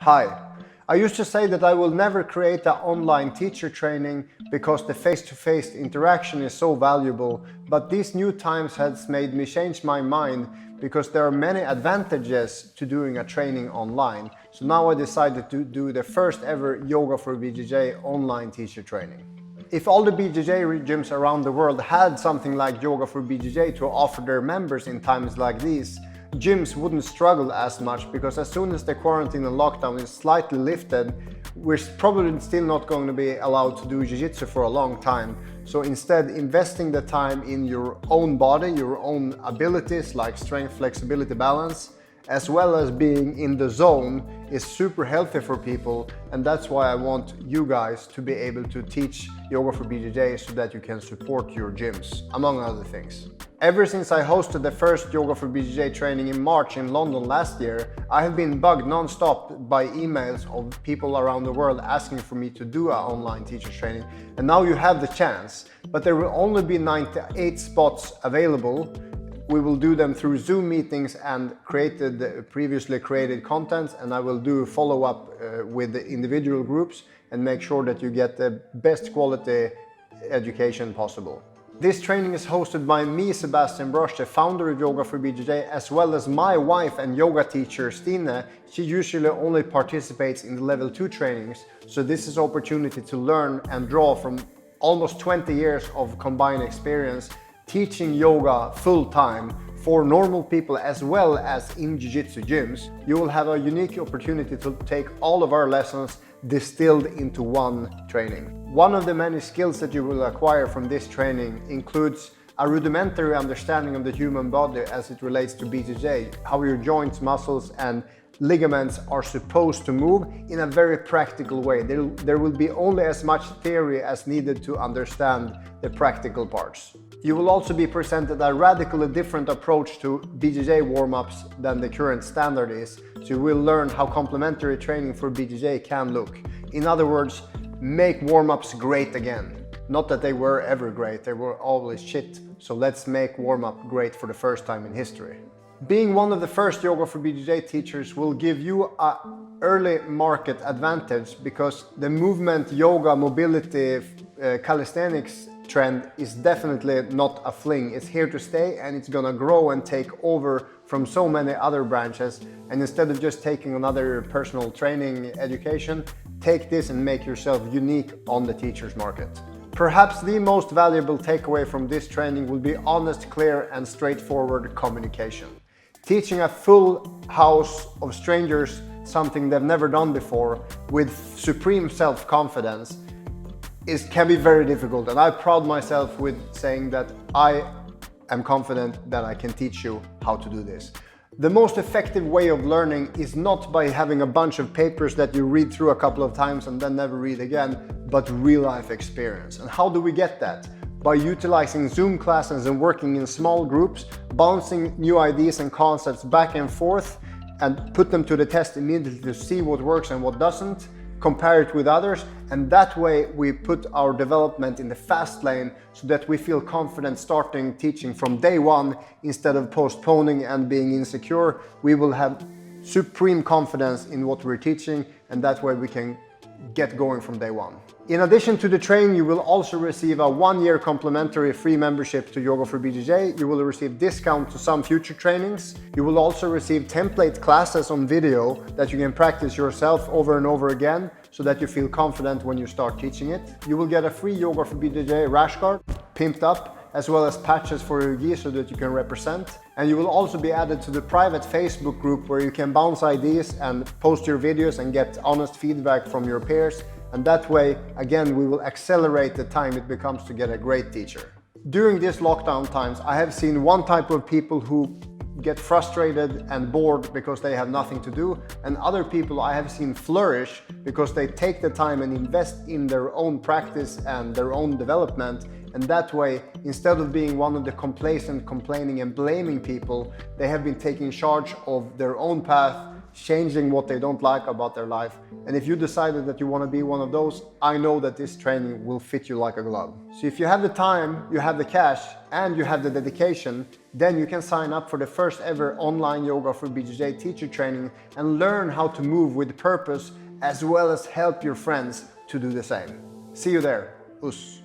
Hi. I used to say that I will never create an online teacher training because the face-to-face interaction is so valuable, but these new times has made me change my mind because there are many advantages to doing a training online. So now I decided to do the first ever Yoga for BJJ online teacher training. If all the BJJ gyms around the world had something like Yoga for BJJ to offer their members in times like these, gyms wouldn't struggle as much, because as soon as the quarantine and lockdown is slightly lifted, we're probably still not going to be allowed to do jiu-jitsu for a long time. So instead, investing the time in your own body, your own abilities like strength, flexibility, balance, as well as being in the zone is super healthy for people, and that's why I want you guys to be able to teach Yoga for BJJ so that you can support your gyms, among other things. Ever since I hosted the first Yoga for BJJ training in March in London last year, I have been bugged non-stop by emails of people around the world asking for me to do an online teacher training, and now you have the chance, but there will only be 98 spots available. We will do them through Zoom meetings and previously created content, and I will do follow-up with the individual groups and make sure that you get the best quality education possible. This training is hosted by me, Sebastian Brosch, the founder of Yoga for BJJ, as well as my wife and yoga teacher, Stine. She usually only participates in the level 2 trainings, so this is an opportunity to learn and draw from almost 20 years of combined experience teaching yoga full-time for normal people as well as in jiu-jitsu gyms. You will have a unique opportunity to take all of our lessons distilled into one training. One of the many skills that you will acquire from this training includes a rudimentary understanding of the human body as it relates to BJJ, how your joints, muscles and ligaments are supposed to move in a very practical way. There will be only as much theory as needed to understand the practical parts. You will also be presented a radically different approach to BJJ warm-ups than the current standard is, so you will learn how complementary training for BJJ can look. In other words, make warm-ups great again. Not that they were ever great, they were always shit, so let's make warm-up great for the first time in history. Being one of the first Yoga for BJJ teachers will give you an early market advantage, because the movement, yoga, mobility, calisthenics trend is definitely not a fling. It's here to stay, and it's gonna grow and take over from so many other branches. And instead of just taking another personal training education, take this and make yourself unique on the teacher's market. Perhaps the most valuable takeaway from this training will be honest, clear and straightforward communication. Teaching a full house of strangers something they've never done before with supreme self-confidence can be very difficult, and I pride myself with saying that I am confident that I can teach you how to do this. The most effective way of learning is not by having a bunch of papers that you read through a couple of times and then never read again, but real life experience. And how do we get that? By utilizing Zoom classes and working in small groups, bouncing new ideas and concepts back and forth and put them to the test immediately to see what works and what doesn't, compare it with others, and that way we put our development in the fast lane so that we feel confident starting teaching from day one instead of postponing and being insecure. We will have supreme confidence in what we're teaching, and that way we can get going from day one. In addition to the training, you will also receive a 1-year complimentary free membership to Yoga for BJJ. You will receive discount to some future trainings. You will also receive template classes on video that you can practice yourself over and over again so that you feel confident when you start teaching it. You will get a free Yoga for BJJ rash guard, pimped up, as well as patches for your gi so that you can represent. And you will also be added to the private Facebook group where you can bounce ideas and post your videos and get honest feedback from your peers. And that way, again, we will accelerate the time it becomes to get a great teacher. During these lockdown times, I have seen one type of people who get frustrated and bored because they have nothing to do, and other people I have seen flourish because they take the time and invest in their own practice and their own development. And that way, instead of being one of the complacent, complaining and blaming people, they have been taking charge of their own path, changing what they don't like about their life. And if you decided that you want to be one of those, I know that this training will fit you like a glove. So if you have the time, you have the cash, and you have the dedication, Then you can sign up for the first ever online Yoga for BJJ teacher training and learn how to move with purpose, as well as help your friends to do the same. See you there. Us.